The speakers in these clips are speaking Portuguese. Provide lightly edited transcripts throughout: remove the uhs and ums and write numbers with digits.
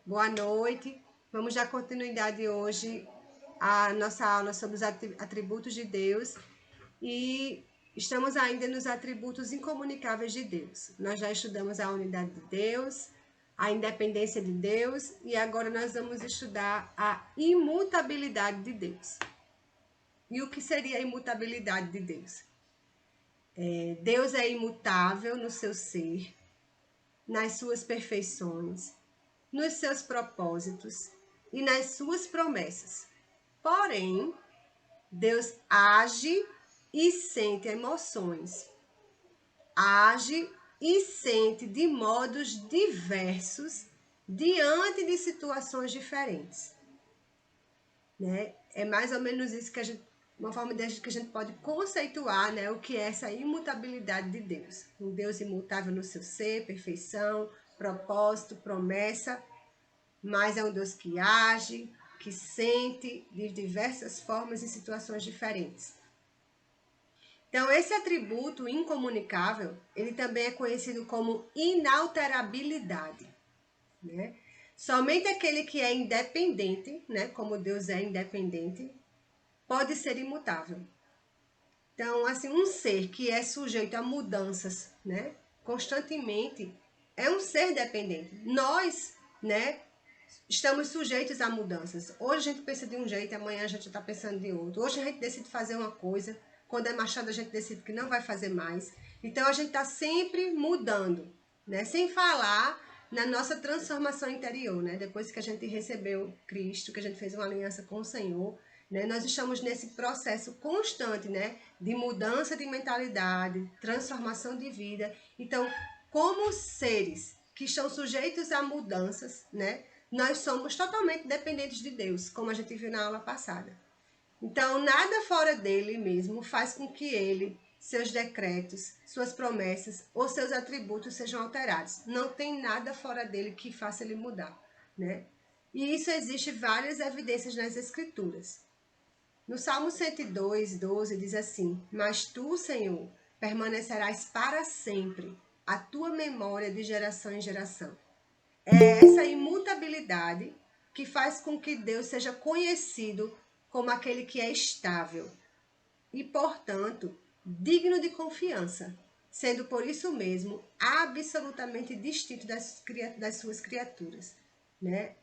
Boa noite. Vamos dar continuidade hoje à nossa aula sobre os atributos de Deus e estamos ainda nos atributos incomunicáveis de Deus. Nós já estudamos a unidade de Deus, a independência de Deus e agora nós vamos estudar a imutabilidade de Deus. E o que seria a imutabilidade de Deus? Deus é imutável no seu ser, nas suas perfeições, nos seus propósitos e nas suas promessas. Porém, Deus age e sente emoções. Age e sente de modos diversos diante de situações diferentes. Né? É mais ou menos isso que uma forma que a gente pode conceituar, né, o que é essa imutabilidade de Deus. Um Deus imutável no seu ser, perfeição, propósito, promessa, mas é um Deus que age, que sente de diversas formas e situações diferentes. Então, esse atributo incomunicável, ele também é conhecido como inalterabilidade, né? Somente aquele que é independente, né, como Deus é independente, pode ser imutável. Então, assim, um ser que é sujeito a mudanças, né, constantemente, é um ser dependente. Nós, né, estamos sujeitos a mudanças. Hoje a gente pensa de um jeito, amanhã a gente está pensando de outro. Hoje a gente decide fazer uma coisa, quando é machado a gente decide que não vai fazer mais. Então a gente está sempre mudando, né? Sem falar na nossa transformação interior, né? Depois que a gente recebeu Cristo, que a gente fez uma aliança com o Senhor, né? Nós estamos nesse processo constante, né? De mudança de mentalidade, transformação de vida. Então, como seres que estão sujeitos a mudanças, né? Nós somos totalmente dependentes de Deus, como a gente viu na aula passada. Então, nada fora dele mesmo faz com que ele, seus decretos, suas promessas ou seus atributos sejam alterados. Não tem nada fora dele que faça ele mudar, né? E isso existe várias evidências nas Escrituras. No Salmo 102, 12 diz assim: Mas tu, Senhor, permanecerás para sempre, a tua memória de geração em geração. É essa imutabilidade que faz com que Deus seja conhecido como aquele que é estável e, portanto, digno de confiança, sendo por isso mesmo absolutamente distinto das suas criaturas. Né?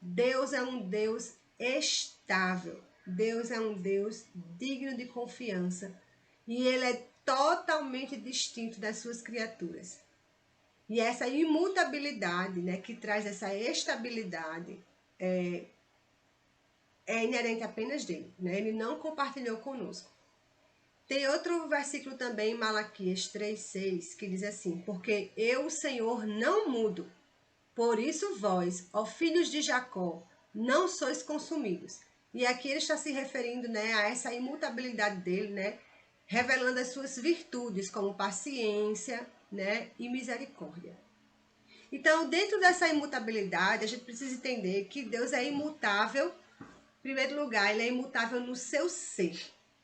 Deus é um Deus estável, Deus é um Deus digno de confiança e ele é totalmente distinto das suas criaturas. E essa imutabilidade, né, que traz essa estabilidade, é inerente apenas dele. Né? Ele não compartilhou conosco. Tem outro versículo também, em Malaquias 3,6, que diz assim: Porque eu, o Senhor, não mudo. Por isso vós, ó filhos de Jacó, não sois consumidos. E aqui ele está se referindo, né, a essa imutabilidade dele, né, revelando as suas virtudes, como paciência, né, e misericórdia. Então, dentro dessa imutabilidade, a gente precisa entender que Deus é imutável. Em primeiro lugar, ele é imutável no seu ser,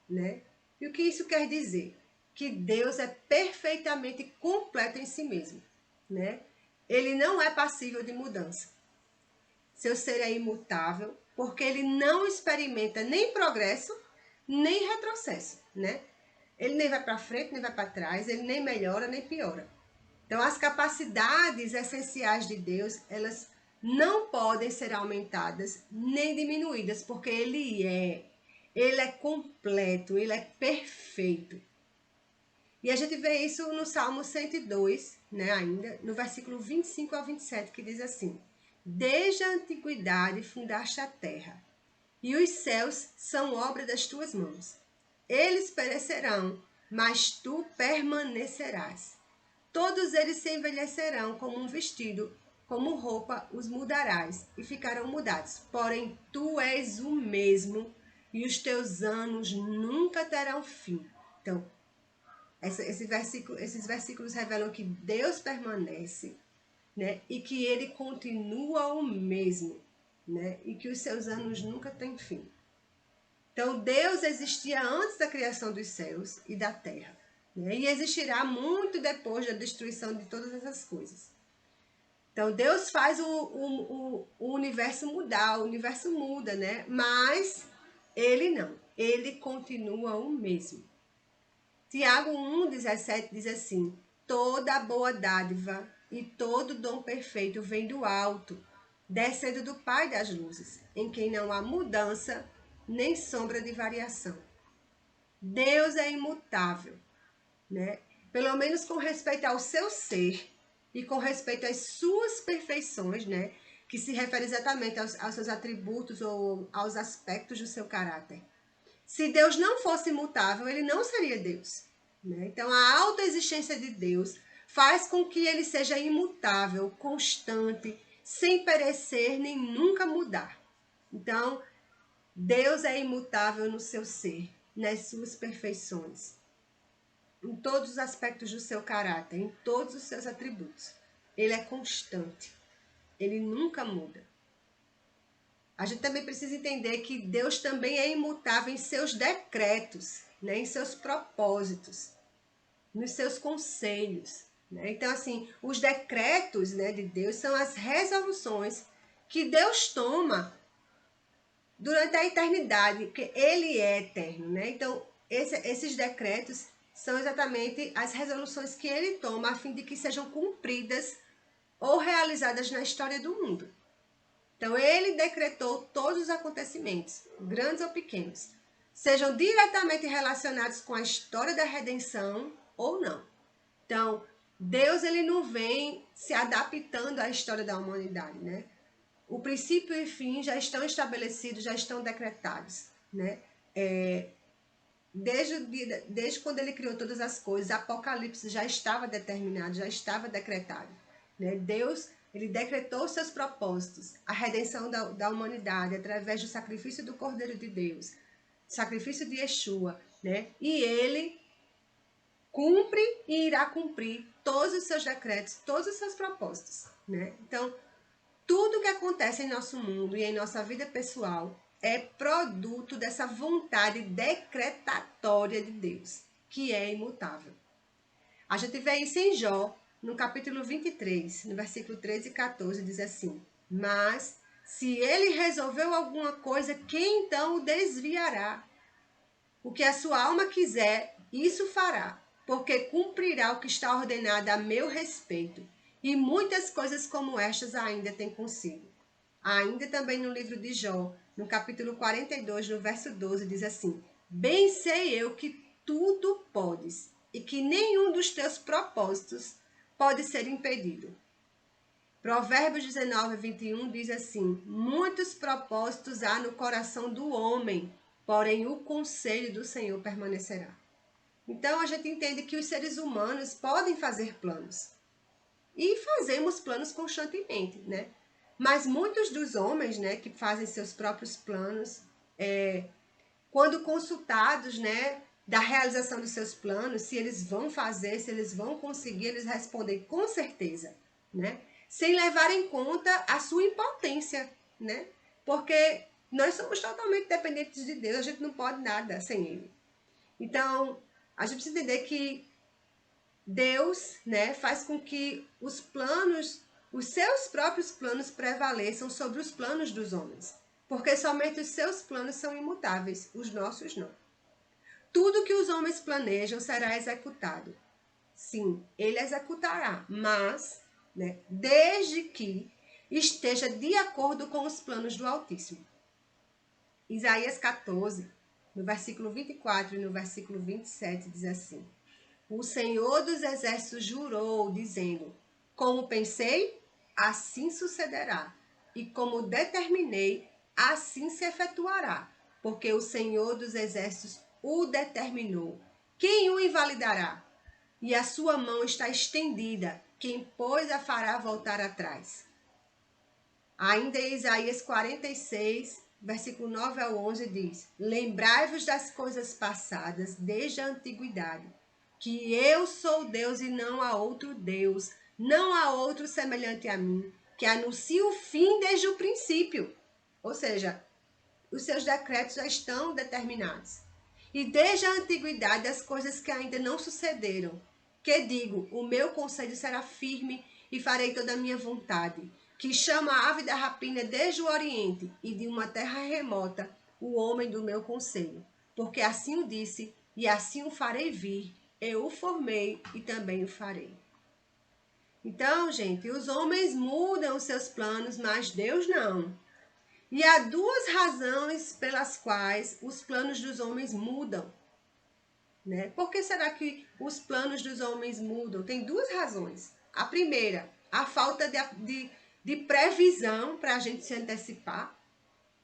né? E o que isso quer dizer? Que Deus é perfeitamente completo em si mesmo, né? Ele não é passível de mudança. Seu ser é imutável, porque ele não experimenta nem progresso, nem retrocesso, né? Ele nem vai para frente, nem vai para trás, ele nem melhora, nem piora. Então, as capacidades essenciais de Deus, elas não podem ser aumentadas nem diminuídas, porque ele é completo, ele é perfeito. E a gente vê isso no Salmo 102, né, ainda, no versículo 25 ao 27, que diz assim: Desde a antiguidade fundaste a terra, e os céus são obra das tuas mãos. Eles perecerão, mas tu permanecerás. Todos eles se envelhecerão como um vestido, como roupa os mudarás, e ficarão mudados. Porém, tu és o mesmo, e os teus anos nunca terão fim. Então, esses versículos revelam que Deus permanece, né? E que ele continua o mesmo, né? E que os seus anos nunca têm fim. Então, Deus existia antes da criação dos céus e da terra, né? E existirá muito depois da destruição de todas essas coisas. Então, Deus faz o universo mudar, o universo muda, né? Mas ele não, ele continua o mesmo. Tiago 1,17 diz assim: toda boa dádiva e todo dom perfeito vem do alto, descendo do Pai das luzes, em quem não há mudança nem sombra de variação. Deus é imutável, né? Pelo menos com respeito ao seu ser e com respeito às suas perfeições, né? Que se refere exatamente aos seus atributos ou aos aspectos do seu caráter. Se Deus não fosse imutável, ele não seria Deus, né? Então, a autoexistência de Deus faz com que ele seja imutável, constante, sem perecer nem nunca mudar. Então, Deus é imutável no seu ser, nas suas perfeições, em todos os aspectos do seu caráter, em todos os seus atributos. Ele é constante, ele nunca muda. A gente também precisa entender que Deus também é imutável em seus decretos, né? Em seus propósitos, nos seus conselhos, né? Então, assim, os decretos, né, de Deus são as resoluções que Deus toma durante a eternidade, porque Ele é eterno, né? Então, esses decretos são exatamente as resoluções que Ele toma a fim de que sejam cumpridas ou realizadas na história do mundo. Então, Ele decretou todos os acontecimentos, grandes ou pequenos, sejam diretamente relacionados com a história da redenção ou não. Então, Deus ele não vem se adaptando à história da humanidade, né? O princípio e fim já estão estabelecidos, já estão decretados, né? Desde quando ele criou todas as coisas, Apocalipse já estava determinado, já estava decretado, né? Deus, ele decretou seus propósitos, a redenção da humanidade através do sacrifício do Cordeiro de Deus, sacrifício de Yeshua, né? E ele cumpre e irá cumprir todos os seus decretos, todos os seus propósitos, né? Então, tudo que acontece em nosso mundo e em nossa vida pessoal é produto dessa vontade decretatória de Deus, que é imutável. A gente vê isso em Jó, no capítulo 23, no versículo 13 e 14, diz assim: mas se ele resolveu alguma coisa, quem então o desviará? O que a sua alma quiser, isso fará, porque cumprirá o que está ordenado a meu respeito. E muitas coisas como estas ainda tem consigo. Ainda também no livro de Jó, no capítulo 42, no verso 12, diz assim: bem sei eu que tudo podes, e que nenhum dos teus propósitos pode ser impedido. Provérbios 19, 21 diz assim: muitos propósitos há no coração do homem, porém o conselho do Senhor permanecerá. Então a gente entende que os seres humanos podem fazer planos. E fazemos planos constantemente, né? Mas muitos dos homens, né, que fazem seus próprios planos, quando consultados, né, da realização dos seus planos, se eles vão fazer, se eles vão conseguir, eles respondem com certeza, né? Sem levar em conta a sua impotência, né? Porque nós somos totalmente dependentes de Deus, a gente não pode nada sem Ele. Então, a gente precisa entender que Deus, né, faz com que os planos, os seus próprios planos prevaleçam sobre os planos dos homens. Porque somente os seus planos são imutáveis, os nossos não. Tudo que os homens planejam será executado. Sim, ele executará, mas, né, desde que esteja de acordo com os planos do Altíssimo. Isaías 14, no versículo 24 e no versículo 27, diz assim: o Senhor dos Exércitos jurou, dizendo: como pensei, assim sucederá, e como determinei, assim se efetuará, porque o Senhor dos Exércitos o determinou. Quem o invalidará? E a sua mão está estendida, quem, pois, a fará voltar atrás? Ainda em Isaías 46, versículo 9 ao 11 diz: lembrai-vos das coisas passadas desde a antiguidade, que eu sou Deus e não há outro Deus, não há outro semelhante a mim, que anuncie o fim desde o princípio. Ou seja, os seus decretos já estão determinados. E desde a antiguidade as coisas que ainda não sucederam, que digo, o meu conselho será firme e farei toda a minha vontade, que chama a ave da rapina desde o oriente e de uma terra remota, o homem do meu conselho. Porque assim o disse, e assim o farei vir. Eu o formei e também o farei. Então, gente, os homens mudam os seus planos, mas Deus não. E há duas razões pelas quais os planos dos homens mudam. Né? Por que será que os planos dos homens mudam? Tem duas razões. A primeira, a falta de previsão para a gente se antecipar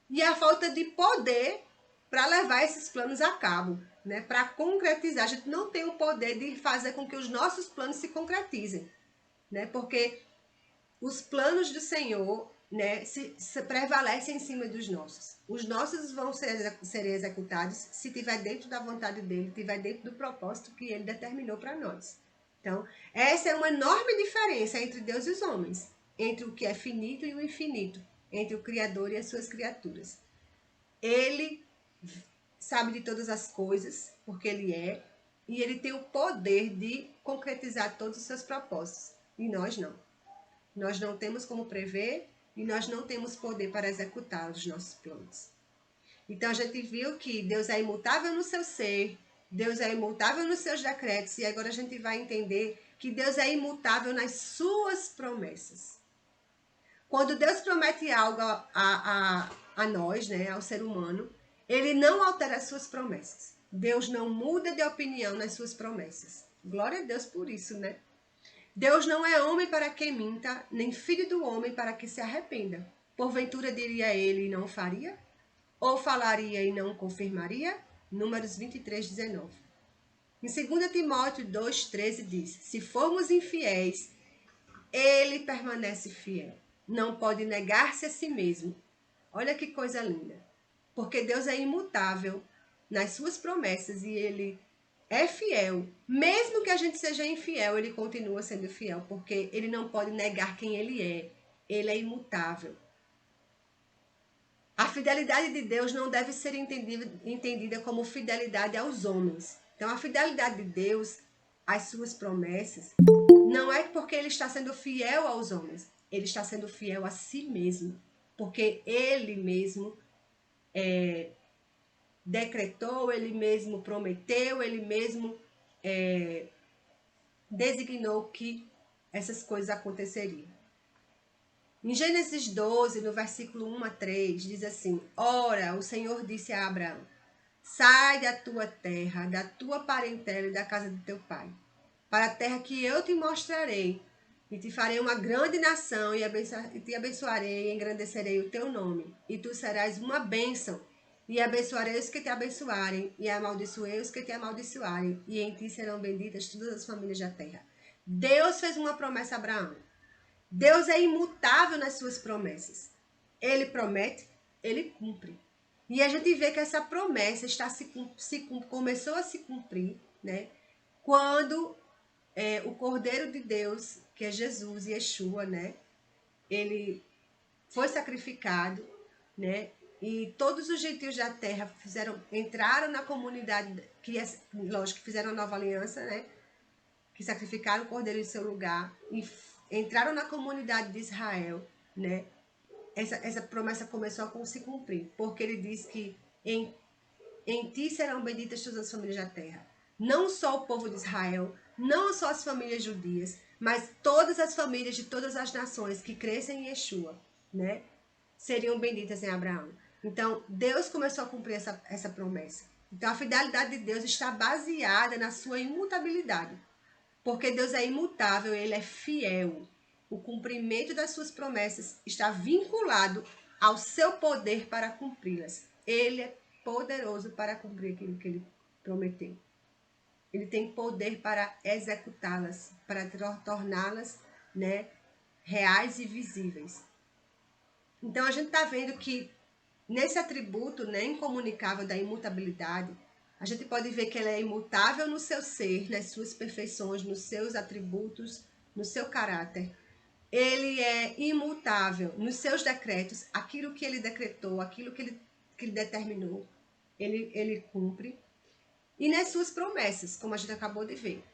e a falta de poder para levar esses planos a cabo, né? Para concretizar. A gente não tem o poder de fazer com que os nossos planos se concretizem, né? Porque os planos do Senhor, né, se prevalecem em cima dos nossos. Os nossos vão ser executados se estiver dentro da vontade dele, estiver dentro do propósito que ele determinou para nós. Então, essa é uma enorme diferença entre Deus e os homens, entre o que é finito e o infinito, entre o Criador e as suas criaturas. Ele sabe de todas as coisas, porque ele é, e ele tem o poder de concretizar todos os seus propósitos, e nós não. Nós não temos como prever e nós não temos poder para executar os nossos planos. Então a gente viu que Deus é imutável no seu ser, Deus é imutável nos seus decretos, e agora a gente vai entender que Deus é imutável nas suas promessas. Quando Deus promete algo a nós, né, ao ser humano, ele não altera as suas promessas. Deus não muda de opinião nas suas promessas. Glória a Deus por isso, né? Deus não é homem para que minta, nem filho do homem para que se arrependa. Porventura diria ele e não faria? Ou falaria e não confirmaria? Números 23, 19. Em 2 Timóteo 2,13 diz, se formos infiéis, ele permanece fiel. Não pode negar-se a si mesmo. Olha que coisa linda. Porque Deus é imutável nas suas promessas e ele é fiel. Mesmo que a gente seja infiel, ele continua sendo fiel, porque ele não pode negar quem ele é. Ele é imutável. A fidelidade de Deus não deve ser entendida como fidelidade aos homens. Então, a fidelidade de Deus às suas promessas não é porque ele está sendo fiel aos homens. Ele está sendo fiel a si mesmo. Porque ele mesmo decretou, ele mesmo prometeu, ele mesmo designou que essas coisas aconteceriam. Em Gênesis 12, no versículo 1 a 3, diz assim, ora, o Senhor disse a Abraão, sai da tua terra, da tua parentela e da casa de teu pai, para a terra que eu te mostrarei, e te farei uma grande nação, e te abençoarei, e engrandecerei o teu nome, e tu serás uma bênção, e abençoarei os que te abençoarem, e amaldiçoarei os que te amaldiçoarem, e em ti serão benditas todas as famílias da terra. Deus fez uma promessa a Abraão. Deus é imutável nas suas promessas. Ele promete, ele cumpre. E a gente vê que essa promessa começou a se cumprir, né? Quando o Cordeiro de Deus, que é Jesus, Yeshua, né? Ele foi sacrificado, né? E todos os gentios da terra entraram na comunidade, lógico, que fizeram a nova aliança, né? Que sacrificaram o Cordeiro em seu lugar e entraram na comunidade de Israel, né? Essa promessa começou a se cumprir, porque ele diz que em ti serão benditas todas as famílias da terra. Não só o povo de Israel, não só as famílias judias, mas todas as famílias de todas as nações que crescem em Yeshua, né? Seriam benditas em Abraão. Então, Deus começou a cumprir essa promessa. Então, a fidelidade de Deus está baseada na sua imutabilidade. Porque Deus é imutável, ele é fiel. O cumprimento das suas promessas está vinculado ao seu poder para cumpri-las. Ele é poderoso para cumprir aquilo que ele prometeu. Ele tem poder para executá-las, para torná-las, né, reais e visíveis. Então a gente está vendo que nesse atributo, né, incomunicável da imutabilidade, a gente pode ver que ele é imutável no seu ser, nas suas perfeições, nos seus atributos, no seu caráter. Ele é imutável nos seus decretos, aquilo que ele decretou, aquilo que ele determinou, ele cumpre. E nas suas promessas, como a gente acabou de ver.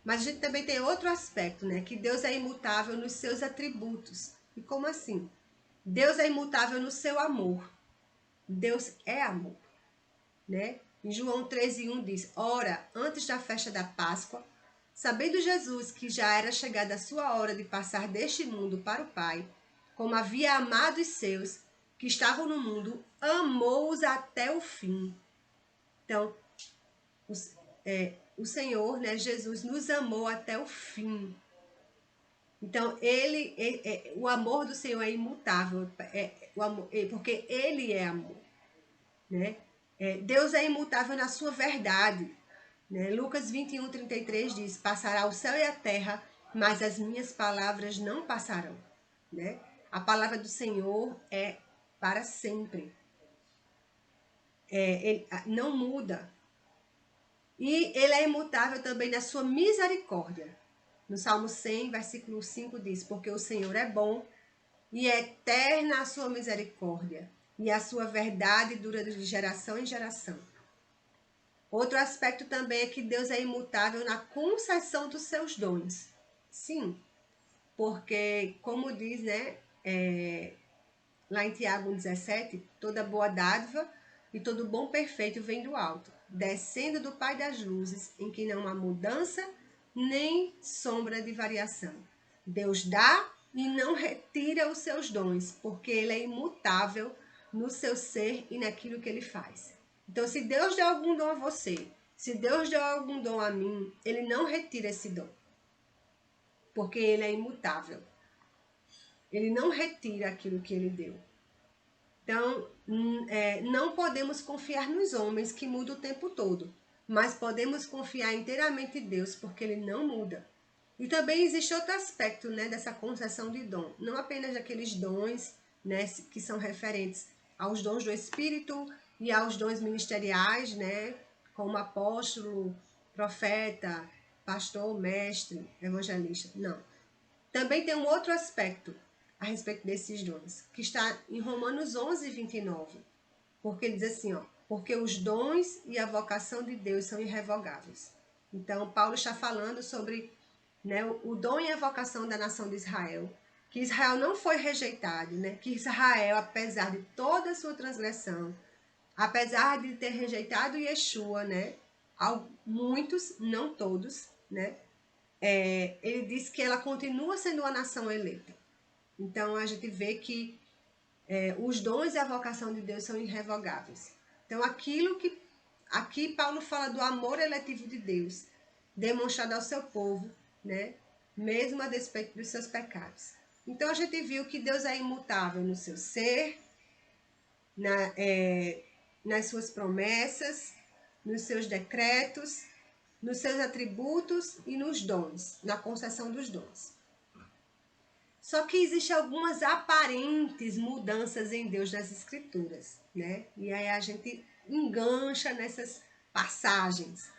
Mas a gente também tem outro aspecto, né? Que Deus é imutável nos seus atributos. E como assim? Deus é imutável no seu amor. Deus é amor, né? Em João 13:1 diz: Ora, antes da festa da Páscoa, sabendo Jesus que já era chegada a sua hora de passar deste mundo para o Pai, como havia amado os seus que estavam no mundo, amou-os até o fim. Então, o Senhor, né, Jesus, nos amou até o fim. Então, o amor do Senhor é imutável, porque Ele é amor, né? Deus é imutável na sua verdade, né? Lucas 21:33 diz: Passará o céu e a terra, mas as minhas palavras não passarão, né? A palavra do Senhor é para sempre. Ele não muda. E ele é imutável também na sua misericórdia. No Salmo 100, versículo 5 diz: Porque o Senhor é bom e é eterna a sua misericórdia, e a sua verdade dura de geração em geração. Outro aspecto também é que Deus é imutável na concessão dos seus dons. Sim, porque, como diz, né, lá em Tiago 1,17, toda boa dádiva e todo bom perfeito vem do alto, descendo do Pai das luzes, em que não há mudança nem sombra de variação. Deus dá e não retira os seus dons, porque ele é imutável no seu ser e naquilo que ele faz. Então, se Deus deu algum dom a você, se Deus deu algum dom a mim, ele não retira esse dom, porque ele é imutável. Ele não retira aquilo que ele deu. Então, não podemos confiar nos homens que mudam o tempo todo, mas podemos confiar inteiramente em Deus, porque ele não muda. E também existe outro aspecto, né, dessa concessão de dom, não apenas aqueles dons, né, que são referentes aos dons do Espírito e aos dons ministeriais, né, como apóstolo, profeta, pastor, mestre, evangelista. Não. Também tem um outro aspecto a respeito desses dons, que está em Romanos 11:29, porque ele diz assim, ó, porque os dons e a vocação de Deus são irrevogáveis. Então, Paulo está falando sobre, né, o dom e a vocação da nação de Israel, que Israel não foi rejeitado, né, que Israel, apesar de toda a sua transgressão, apesar de ter rejeitado Yeshua, né, muitos, não todos, né, ele diz que ela continua sendo uma nação eleita. Então, a gente vê que os dons e a vocação de Deus são irrevogáveis. Então, aqui Paulo fala do amor eletivo de Deus, demonstrado ao seu povo, né? Mesmo a despeito dos seus pecados. Então, a gente viu que Deus é imutável no seu ser, nas suas promessas, nos seus decretos, nos seus atributos e nos dons, na concessão dos dons. Só que existem algumas aparentes mudanças em Deus nas Escrituras, né? E aí a gente engancha nessas passagens,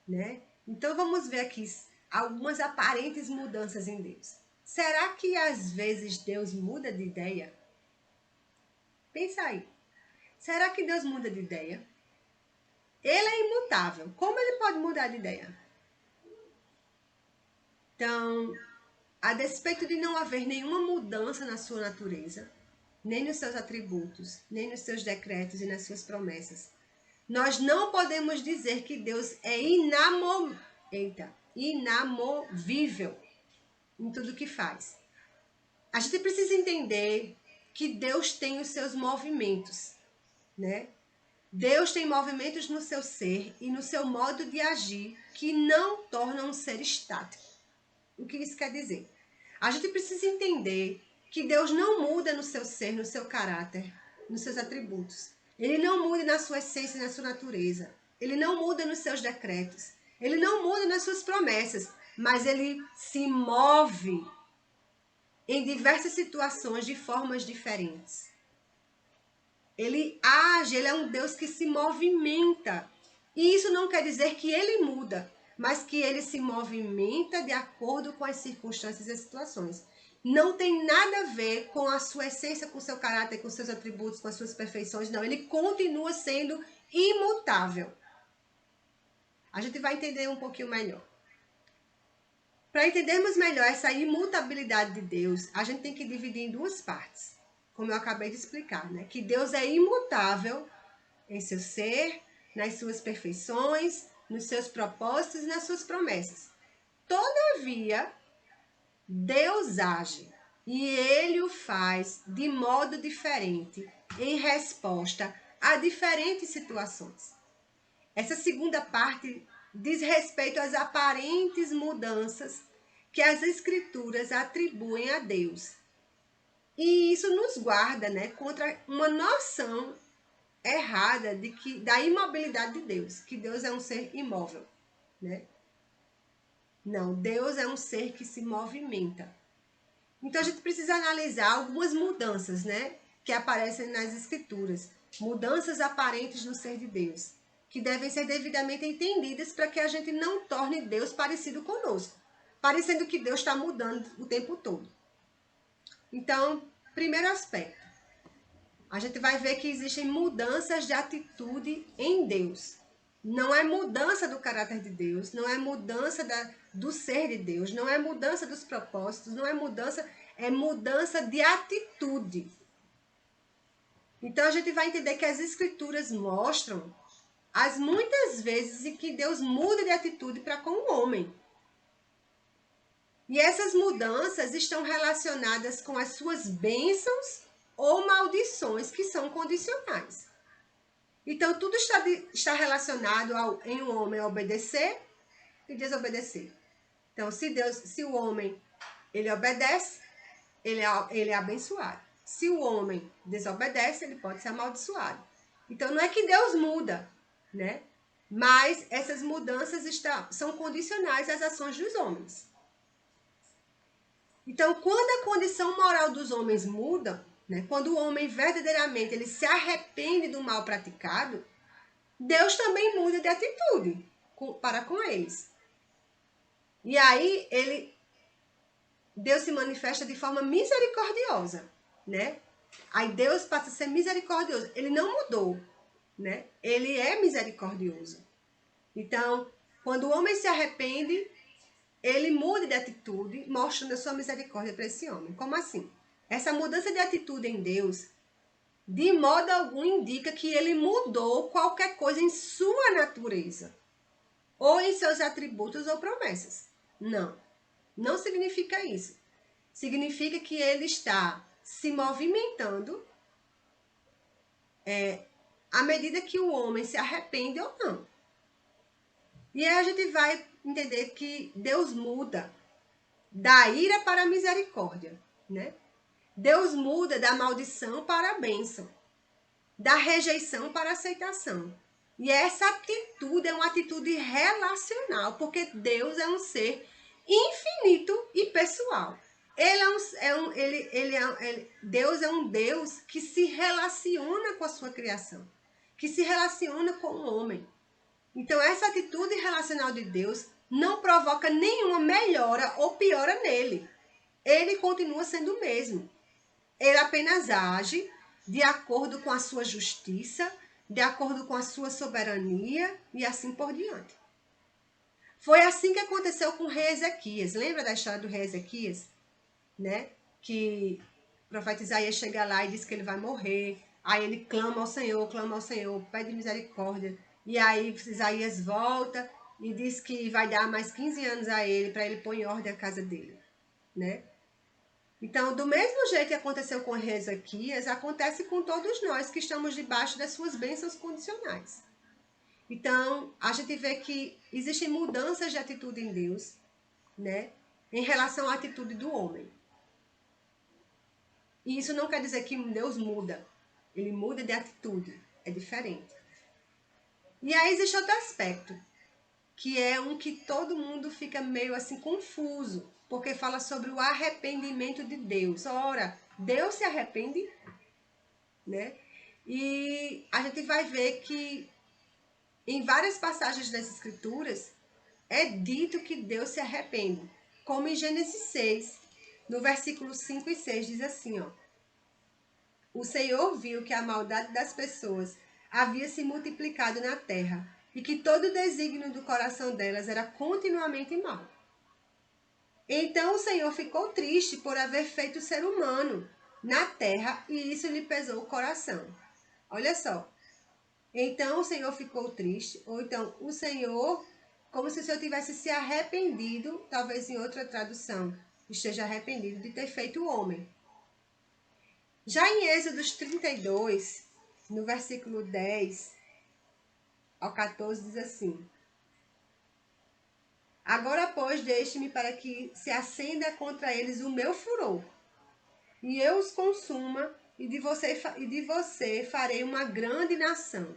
né? Então vamos ver aqui algumas aparentes mudanças em Deus. Será que às vezes Deus muda de ideia? Pensa aí. Será que Deus muda de ideia? Ele é imutável. Como ele pode mudar de ideia? Então, a despeito de não haver nenhuma mudança na sua natureza, nem nos seus atributos, nem nos seus decretos e nas suas promessas, nós não podemos dizer que Deus é inamovível em tudo que faz. A gente precisa entender que Deus tem os seus movimentos, né? Deus tem movimentos no seu ser e no seu modo de agir que não tornam um ser estático. O que isso quer dizer? A gente precisa entender que Deus não muda no seu ser, no seu caráter, nos seus atributos. Ele não muda na sua essência e na sua natureza. Ele não muda nos seus decretos. Ele não muda nas suas promessas. Mas ele se move em diversas situações de formas diferentes. Ele age, ele é um Deus que se movimenta. E isso não quer dizer que ele muda, mas que ele se movimenta de acordo com as circunstâncias e as situações. Não tem nada a ver com a sua essência, com o seu caráter, com os seus atributos, com as suas perfeições. Não, ele continua sendo imutável. A gente vai entender um pouquinho melhor. Para entendermos melhor essa imutabilidade de Deus, a gente tem que dividir em duas partes, como eu acabei de explicar, né? Que Deus é imutável em seu ser, nas suas perfeições, nos seus propósitos e nas suas promessas. Todavia, Deus age e ele o faz de modo diferente, em resposta a diferentes situações. Essa segunda parte diz respeito às aparentes mudanças que as escrituras atribuem a Deus. E isso nos guarda, né, contra uma noção errada da imobilidade de Deus, que Deus é um ser imóvel, né? Não, Deus é um ser que se movimenta. Então a gente precisa analisar algumas mudanças, né, que aparecem nas escrituras, mudanças aparentes no ser de Deus, que devem ser devidamente entendidas para que a gente não torne Deus parecido conosco, parecendo que Deus está mudando o tempo todo. Então, primeiro aspecto, a gente vai ver que existem mudanças de atitude em Deus. Não é mudança do caráter de Deus, não é mudança do ser de Deus, não é mudança dos propósitos, não é mudança, é mudança de atitude. Então a gente vai entender que as escrituras mostram as muitas vezes em que Deus muda de atitude para com o homem. E essas mudanças estão relacionadas com as suas bênçãos ou maldições que são condicionais. Então, tudo está relacionado em um homem obedecer e desobedecer. Então, se o homem ele obedece, ele é abençoado. Se o homem desobedece, ele pode ser amaldiçoado. Então, não é que Deus muda, né? Mas essas mudanças são condicionais às ações dos homens. Então, quando a condição moral dos homens muda, né? Quando o homem verdadeiramente ele se arrepende do mal praticado, Deus também muda de atitude para com eles. E aí Deus se manifesta de forma misericordiosa, né? Aí Deus passa a ser misericordioso. Ele não mudou, né? Ele é misericordioso. Então, quando o homem se arrepende, ele muda de atitude, mostrando a sua misericórdia para esse homem. Como assim? Essa mudança de atitude em Deus, de modo algum, indica que ele mudou qualquer coisa em sua natureza, ou em seus atributos ou promessas. Não, não significa isso. Significa que ele está se movimentando à medida que o homem se arrepende ou não. E aí a gente vai entender que Deus muda da ira para a misericórdia, né? Deus muda da maldição para a bênção, da rejeição para a aceitação. E essa atitude é uma atitude relacional, porque Deus é um ser infinito e pessoal. Deus é um Deus que se relaciona com a sua criação, que se relaciona com o homem. Então, essa atitude relacional de Deus não provoca nenhuma melhora ou piora nele. Ele continua sendo o mesmo. Ele apenas age de acordo com a sua justiça, de acordo com a sua soberania e assim por diante. Foi assim que aconteceu com o rei Ezequias. Lembra da história do rei Ezequias? Né? Que o profeta Isaías chega lá e diz que ele vai morrer. Aí ele clama ao Senhor, pede misericórdia. E aí Isaías volta e diz que vai dar mais 15 anos a ele para ele pôr em ordem a casa dele, né? Então, do mesmo jeito que aconteceu com Ezequias, acontece com todos nós que estamos debaixo das suas bênçãos condicionais. Então, a gente vê que existem mudanças de atitude em Deus, né, em relação à atitude do homem. E isso não quer dizer que Deus muda. Ele muda de atitude. É diferente. E aí existe outro aspecto, que é um que todo mundo fica meio assim confuso, porque fala sobre o arrependimento de Deus. Ora, Deus se arrepende, né? E a gente vai ver que em várias passagens das Escrituras é dito que Deus se arrepende, como em Gênesis 6, no versículo 5 e 6 diz assim, ó: o Senhor viu que a maldade das pessoas havia se multiplicado na terra e que todo o desígnio do coração delas era continuamente mau. Então o Senhor ficou triste por haver feito o ser humano na terra e isso lhe pesou o coração. Olha só. Então o Senhor ficou triste, ou então o Senhor, como se o Senhor tivesse se arrependido, talvez em outra tradução, esteja arrependido de ter feito o homem. Já em Êxodos 32, no versículo 10 ao 14, diz assim: Agora, pois, deixe-me para que se acenda contra eles o meu furor, e eu os consuma, e de você farei uma grande nação.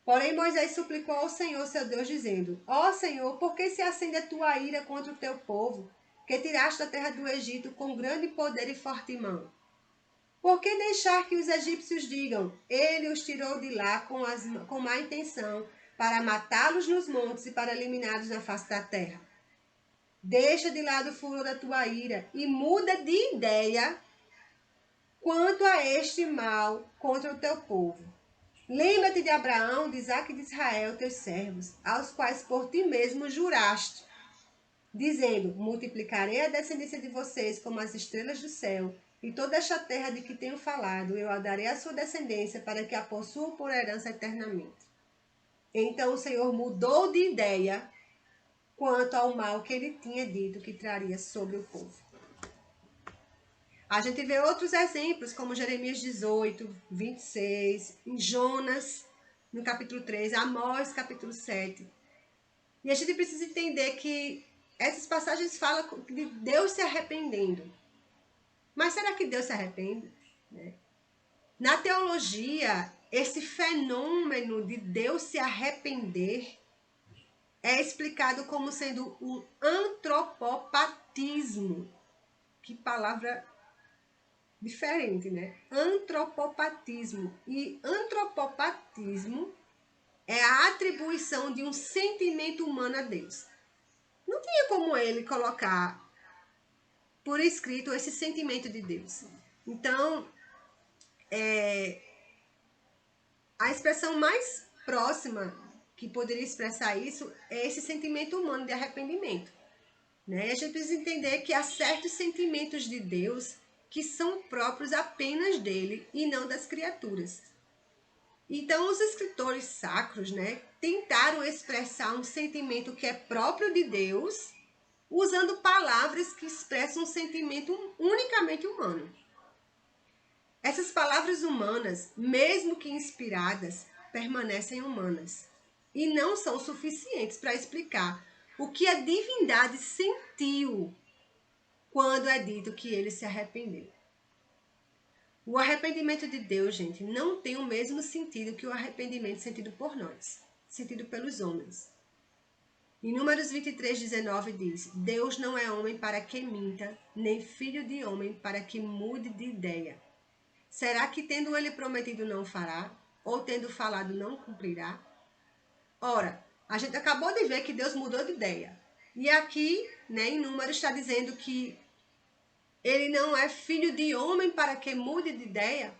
Porém, Moisés suplicou ao Senhor, seu Deus, dizendo: Ó Senhor, por que se acende a tua ira contra o teu povo, que tiraste da terra do Egito com grande poder e forte mão? Por que deixar que os egípcios digam: Ele os tirou de lá com má intenção, para matá-los nos montes e para eliminá-los na face da terra? Deixa de lado o furor da tua ira e muda de ideia quanto a este mal contra o teu povo. Lembra-te de Abraão, de Isaque e de Israel, teus servos, aos quais por ti mesmo juraste, dizendo: Multiplicarei a descendência de vocês como as estrelas do céu, e toda esta terra de que tenho falado, eu a darei à sua descendência, para que a possua por herança eternamente. Então o Senhor mudou de ideia quanto ao mal que ele tinha dito que traria sobre o povo. A gente vê outros exemplos, como Jeremias 18, 26, em Jonas, no capítulo 3, Amós, capítulo 7. E a gente precisa entender que essas passagens falam de Deus se arrependendo. Mas será que Deus se arrepende? Na teologia, esse fenômeno de Deus se arrepender é explicado como sendo um antropopatismo. Que palavra diferente, né? Antropopatismo. E antropopatismo é a atribuição de um sentimento humano a Deus. Não tinha como ele colocar por escrito esse sentimento de Deus. Então, a expressão mais próxima que poderia expressar isso é esse sentimento humano de arrependimento. Né? E a gente precisa entender que há certos sentimentos de Deus que são próprios apenas dele e não das criaturas. Então, os escritores sacros, né, tentaram expressar um sentimento que é próprio de Deus, usando palavras que expressam um sentimento unicamente humano. Essas palavras humanas, mesmo que inspiradas, permanecem humanas e não são suficientes para explicar o que a divindade sentiu quando é dito que ele se arrependeu. O arrependimento de Deus, gente, não tem o mesmo sentido que o arrependimento sentido por nós, sentido pelos homens. Em Números 23, 19 diz: Deus não é homem para que minta, nem filho de homem para que mude de ideia. Será que tendo ele prometido não fará? Ou tendo falado não cumprirá? Ora, a gente acabou de ver que Deus mudou de ideia. E aqui, né, em Números está dizendo que ele não é filho de homem para que mude de ideia.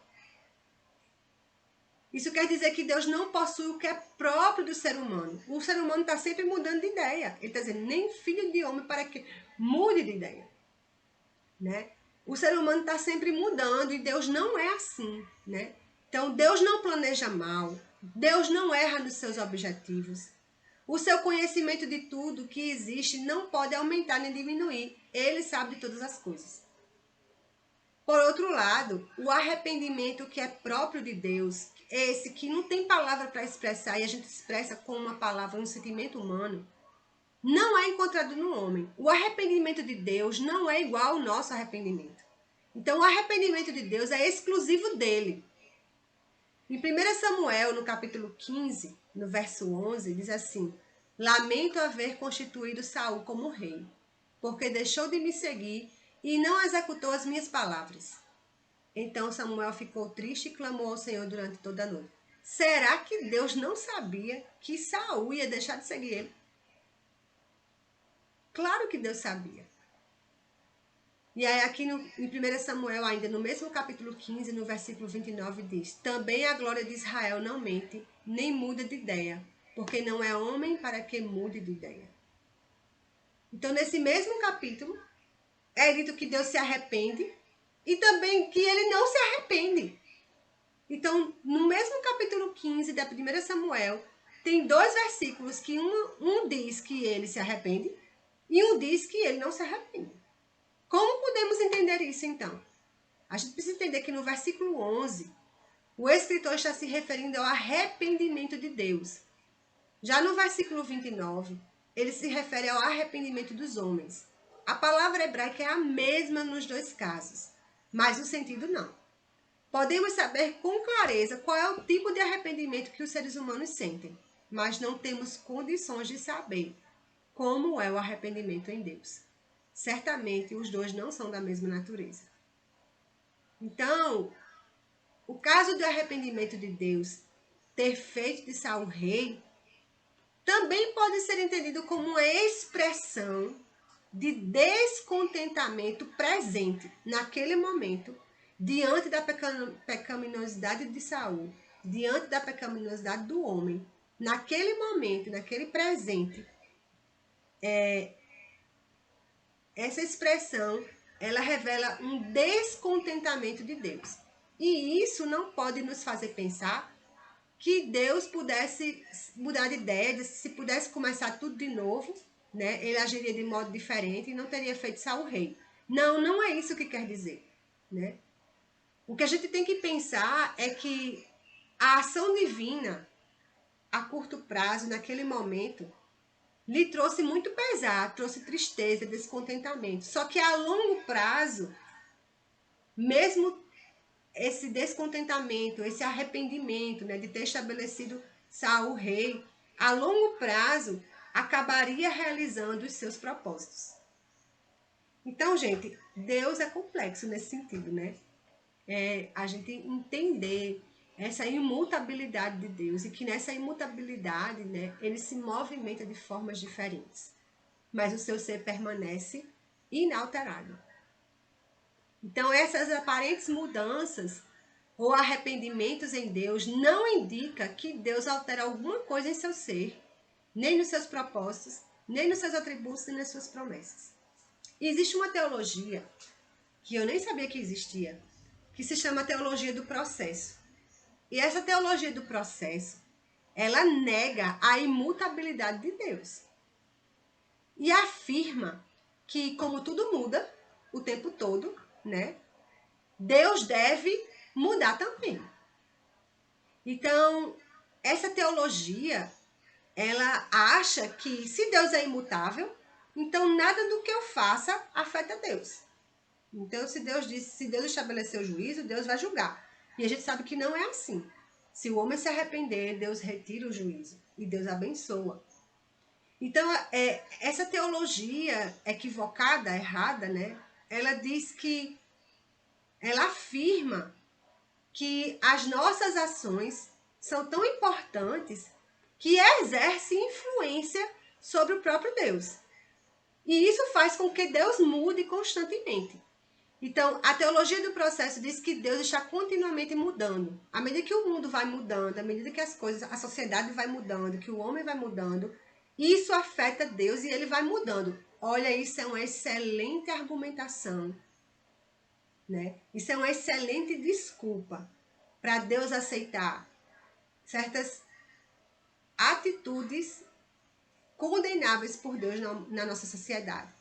Isso quer dizer que Deus não possui o que é próprio do ser humano. O ser humano está sempre mudando de ideia. Ele está dizendo, nem filho de homem para que mude de ideia. Né? O ser humano está sempre mudando e Deus não é assim. Né? Então, Deus não planeja mal. Deus não erra nos seus objetivos. O seu conhecimento de tudo que existe não pode aumentar nem diminuir. Ele sabe de todas as coisas. Por outro lado, o arrependimento que é próprio de Deus, esse que não tem palavra para expressar e a gente expressa com uma palavra, um sentimento humano, não é encontrado no homem. O arrependimento de Deus não é igual ao nosso arrependimento. Então, o arrependimento de Deus é exclusivo dele. Em 1 Samuel, no capítulo 15, no verso 11, diz assim: Lamento haver constituído Saul como rei, porque deixou de me seguir e não executou as minhas palavras. Então Samuel ficou triste e clamou ao Senhor durante toda a noite. Será que Deus não sabia que Saul ia deixar de seguir ele? Claro que Deus sabia. E aí aqui em 1 Samuel, ainda no mesmo capítulo 15, no versículo 29, diz: Também a glória de Israel não mente, nem muda de ideia, porque não é homem para que mude de ideia. Então, nesse mesmo capítulo, é dito que Deus se arrepende e também que ele não se arrepende. Então, no mesmo capítulo 15 da 1 Samuel, tem 2 versículos que um diz que ele se arrepende e um diz que ele não se arrepende. Como podemos entender isso, então? A gente precisa entender que no versículo 11, o escritor está se referindo ao arrependimento de Deus. Já no versículo 29, ele se refere ao arrependimento dos homens. A palavra hebraica é a mesma nos 2 casos, mas o sentido não. Podemos saber com clareza qual é o tipo de arrependimento que os seres humanos sentem, mas não temos condições de saber como é o arrependimento em Deus. Certamente os dois não são da mesma natureza. Então, o caso do arrependimento de Deus ter feito de Saul rei também pode ser entendido como uma expressão de descontentamento presente naquele momento diante da pecaminosidade de Saul, diante da pecaminosidade do homem. Naquele momento, naquele presente, essa expressão ela revela um descontentamento de Deus. E isso não pode nos fazer pensar que Deus pudesse mudar de ideia, se pudesse começar tudo de novo, né? Ele agiria de modo diferente e não teria feito Saul rei. Não, não é isso que quer dizer, né? O que a gente tem que pensar é que a ação divina, a curto prazo, naquele momento, lhe trouxe muito pesar, trouxe tristeza, descontentamento. Só que a longo prazo, mesmo esse descontentamento, esse arrependimento, né, de ter estabelecido Saul rei, a longo prazo, acabaria realizando os seus propósitos. Então, gente, Deus é complexo nesse sentido, né? A gente entender essa imutabilidade de Deus e que nessa imutabilidade, né, ele se movimenta de formas diferentes, mas o seu ser permanece inalterado. Então, essas aparentes mudanças ou arrependimentos em Deus não indica que Deus altera alguma coisa em seu ser, nem nos seus propósitos, nem nos seus atributos, nem nas suas promessas. E existe uma teologia que eu nem sabia que existia, que se chama teologia do processo. E essa teologia do processo, ela nega a imutabilidade de Deus. E afirma que, como tudo muda o tempo todo, né? Deus deve mudar também. Então, essa teologia, ela acha que se Deus é imutável, então nada do que eu faça afeta Deus. Então, se Deus estabeleceu o juízo, Deus vai julgar. E a gente sabe que não é assim. Se o homem se arrepender, Deus retira o juízo e Deus abençoa. Então, essa teologia equivocada, errada, né? Ela diz que, ela afirma que as nossas ações são tão importantes que exercem influência sobre o próprio Deus. E isso faz com que Deus mude constantemente. Então, a teologia do processo diz que Deus está continuamente mudando. À medida que o mundo vai mudando, à medida que as coisas, a sociedade vai mudando, que o homem vai mudando, isso afeta Deus e ele vai mudando. Olha, isso é uma excelente argumentação, né? Isso é uma excelente desculpa para Deus aceitar certas atitudes condenáveis por Deus na nossa sociedade,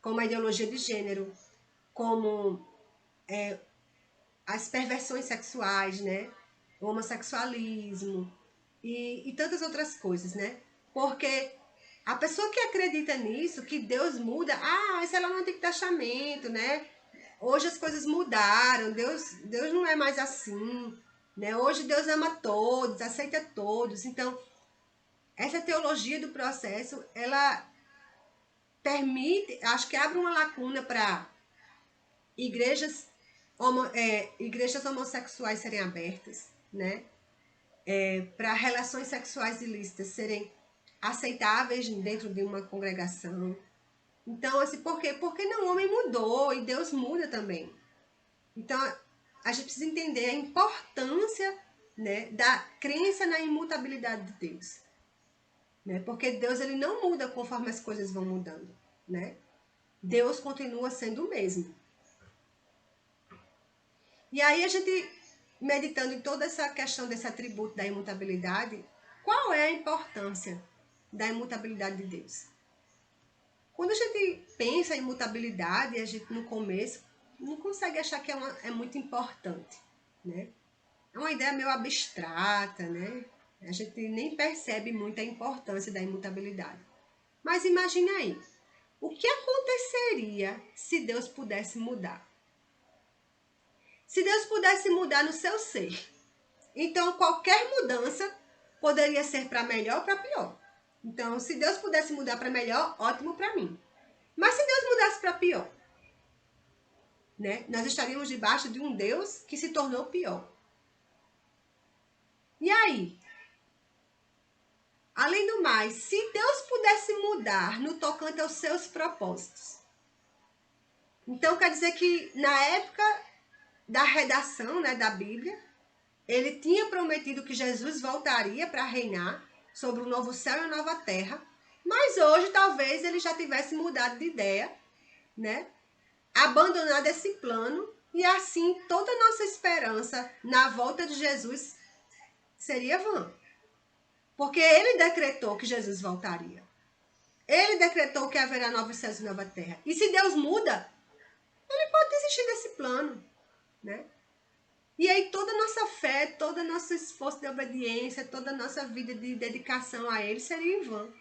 como a ideologia de gênero, como as perversões sexuais, né? O homossexualismo e tantas outras coisas, né? Porque a pessoa que acredita nisso, que Deus muda, isso é lá no Antigo Testamento, né? Hoje as coisas mudaram, Deus não é mais assim, né? Hoje Deus ama todos, aceita todos. Então, essa teologia do processo, ela permite, acho que abre uma lacuna para igrejas homossexuais serem abertas, né? Para relações sexuais ilícitas serem aceitáveis dentro de uma congregação. Então, assim, por quê? Porque não, o homem mudou e Deus muda também. Então, a gente precisa entender a importância, né, da crença na imutabilidade de Deus. Né? Porque Deus ele não muda conforme as coisas vão mudando. né? Deus continua sendo o mesmo. E aí a gente, meditando em toda essa questão desse atributo da imutabilidade, qual é a importância da imutabilidade de Deus? Quando a gente pensa em imutabilidade, a gente no começo não consegue achar que é muito importante, né? É uma ideia meio abstrata, né? A gente nem percebe muito a importância da imutabilidade. Mas imagine aí, o que aconteceria se Deus pudesse mudar? Se Deus pudesse mudar no seu ser, então qualquer mudança poderia ser para melhor ou para pior. Então, se Deus pudesse mudar para melhor, ótimo para mim. Mas se Deus mudasse para pior, né? Nós estaríamos debaixo de um Deus que se tornou pior. E aí? Além do mais, se Deus pudesse mudar no tocante aos seus propósitos, então quer dizer que na época da redação, né, da Bíblia, ele tinha prometido que Jesus voltaria para reinar sobre o novo céu e a nova terra, mas hoje talvez ele já tivesse mudado de ideia, né? Abandonado esse plano, e assim toda a nossa esperança na volta de Jesus seria vã. Porque ele decretou que Jesus voltaria. Ele decretou que haverá novos céus e nova terra. E se Deus muda, ele pode desistir desse plano, né? E aí toda a nossa fé, todo o nosso esforço de obediência, toda a nossa vida de dedicação a ele seria em vão.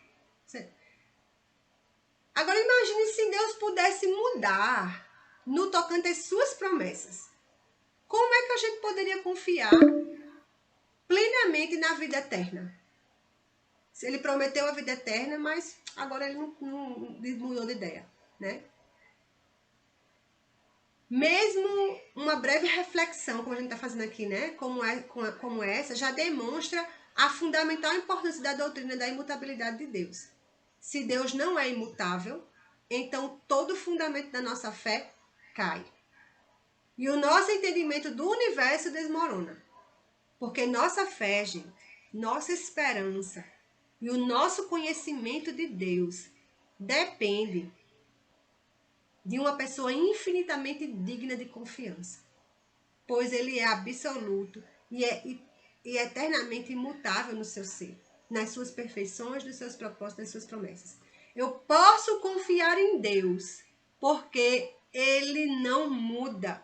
Agora imagine se Deus pudesse mudar no tocante às suas promessas. Como é que a gente poderia confiar plenamente na vida eterna? Se ele prometeu a vida eterna, mas agora ele não mudou de ideia, né? Mesmo uma breve reflexão, como a gente está fazendo aqui, né? Como essa, já demonstra a fundamental importância da doutrina da imutabilidade de Deus. Se Deus não é imutável, então todo o fundamento da nossa fé cai. E o nosso entendimento do universo desmorona. Porque nossa fé, gente, nossa esperança e o nosso conhecimento de Deus depende de uma pessoa infinitamente digna de confiança, pois ele é absoluto e eternamente imutável no seu ser, nas suas perfeições, nos seus propósitos, nas suas promessas. Eu posso confiar em Deus, porque ele não muda,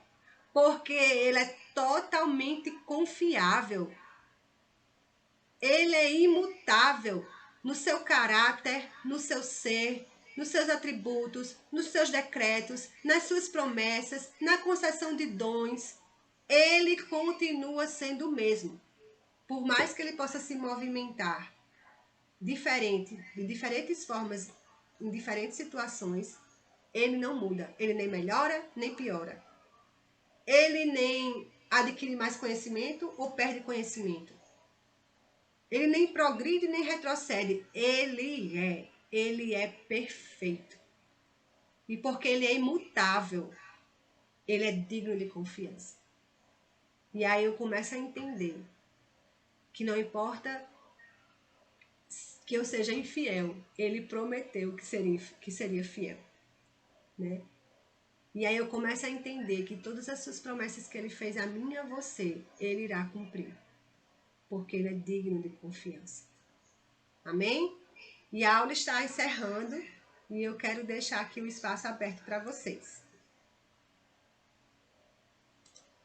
porque ele é totalmente confiável. Ele é imutável no seu caráter, no seu ser, nos seus atributos, nos seus decretos, nas suas promessas, na concessão de dons. Ele continua sendo o mesmo. Por mais que ele possa se movimentar diferente, de diferentes formas, em diferentes situações, ele não muda. Ele nem melhora, nem piora. Ele nem adquire mais conhecimento ou perde conhecimento. Ele nem progride nem retrocede. Ele é perfeito. E porque ele é imutável, ele é digno de confiança. E aí eu começo a entender que não importa que eu seja infiel, ele prometeu que seria fiel, né? E aí eu começo a entender que todas as suas promessas que ele fez a mim e a você, ele irá cumprir. Porque ele é digno de confiança. Amém? E a aula está encerrando e eu quero deixar aqui o espaço aberto para vocês.